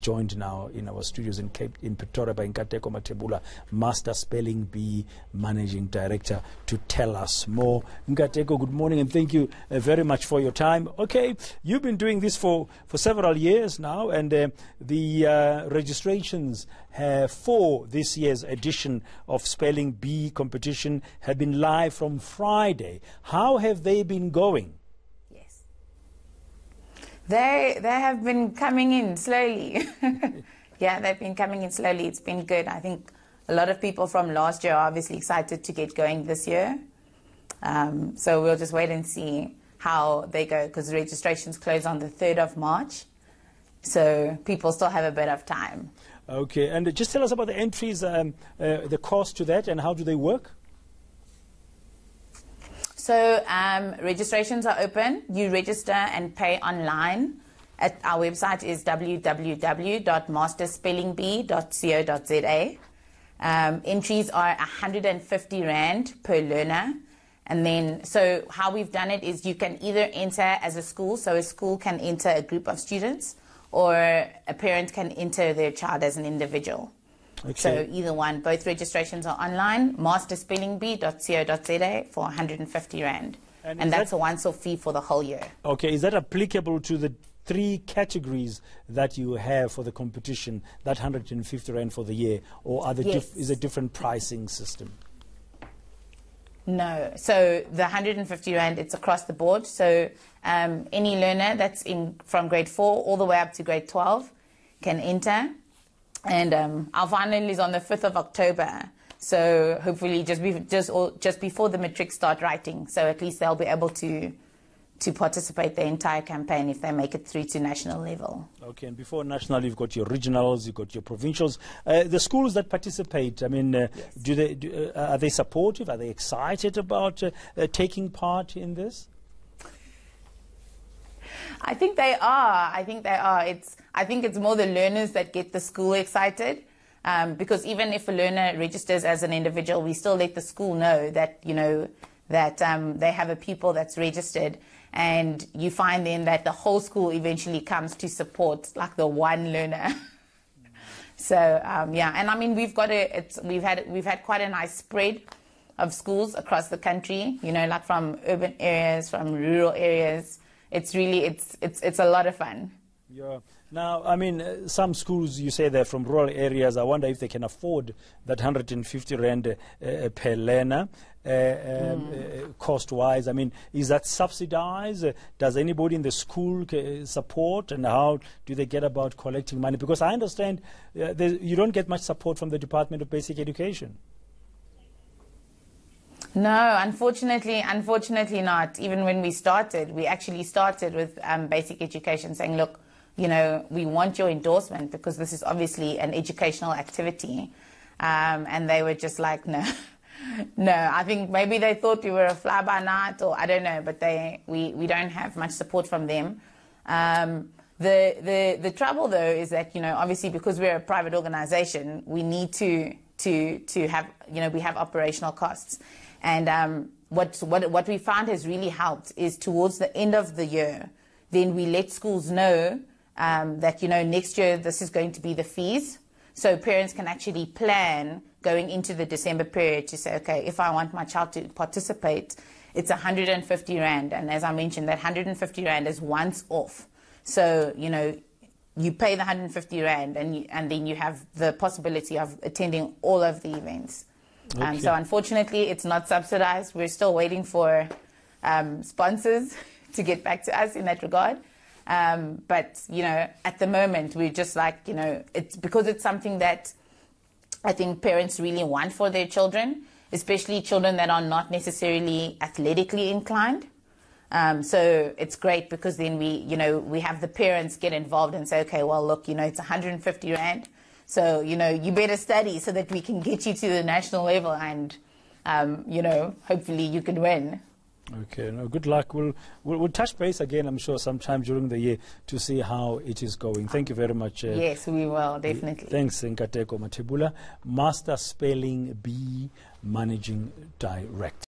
joined now in our studios in Pretoria by Nkateko Mathebula, Master Spelling Bee Managing Director, to tell us more. Nkateko, good morning, and thank you very much for your time. Okay, you've been doing this for several years now, and the registrations for this year's edition of Spelling Bee competition have been live from Friday. How have they been going? They have been coming in slowly. Yeah, they've been coming in slowly. It's been good. I think a lot of people from last year are obviously excited to get going this year. So we'll just wait and see how they go, because registrations close on the 3rd of March. So people still have a bit of time. Okay, and just tell us about the entries, the cost to that, and how do they work? So registrations are open. You register and pay online. At our website is www.masterspellingbee.co.za. Entries are 150 Rand per learner. And then, so how we've done it is you can either enter as a school, so a school can enter a group of students, or a parent can enter their child as an individual. Okay. So either one. Both registrations are online, masterspellingbee.co.za for 150 Rand. And that's a once-off fee for the whole year. Okay, is that applicable to the 3 categories that you have for the competition, that 150 Rand for the year, or are is a different pricing system? No, so the 150 Rand, it's across the board. So any learner that's from grade 4 all the way up to grade 12 can enter. And our final is on the 5th of October. So hopefully just before the matric start writing. So at least they'll be able to participate the entire campaign if they make it through to national level. Okay, and before national, you've got your regionals, you've got your provincials. The schools that participate, I mean, yes. Are they supportive? Are they excited about taking part in this? I think they are. I think it's more the learners that get the school excited, because even if a learner registers as an individual, we still let the school know that they have a pupil that's registered, and you find then that the whole school eventually comes to support like the one learner. So yeah, and I mean we've had quite a nice spread of schools across the country. Like from urban areas, from rural areas. It's really, it's a lot of fun. Yeah. Now, I mean, some schools, you say they're from rural areas. I wonder if they can afford that 150 Rand per learner, cost-wise. I mean, is that subsidized? Does anybody in the school support? And how do they get about collecting money? Because I understand you don't get much support from the Department of Basic Education. No, unfortunately not. Even when we started, we actually started with basic education saying, look, we want your endorsement because this is obviously an educational activity. And they were just like, no. No, I think maybe they thought we were a fly-by-night, or I don't know, but we don't have much support from them. The trouble, though, is that, obviously because we're a private organization, we need to have, we have operational costs. And what we found has really helped is towards the end of the year, then we let schools know that, next year this is going to be the fees. So parents can actually plan going into the December period to say, okay, if I want my child to participate, it's 150 Rand. And as I mentioned, that 150 Rand is once off. So, you pay the 150 Rand and then you have the possibility of attending all of the events. Okay. So unfortunately, it's not subsidized. We're still waiting for sponsors to get back to us in that regard. But, at the moment, we're just like, it's because it's something that I think parents really want for their children, especially children that are not necessarily athletically inclined. So it's great because then we have the parents get involved and say, okay, well, look, it's 150 Rand. So, you better study so that we can get you to the national level and, hopefully you can win. Okay, no, good luck. We'll touch base again, I'm sure, sometime during the year to see how it is going. Thank you very much. Yes, we will, definitely. Thanks, Nkateko Mathebula, Master Spelling Bee Managing Director.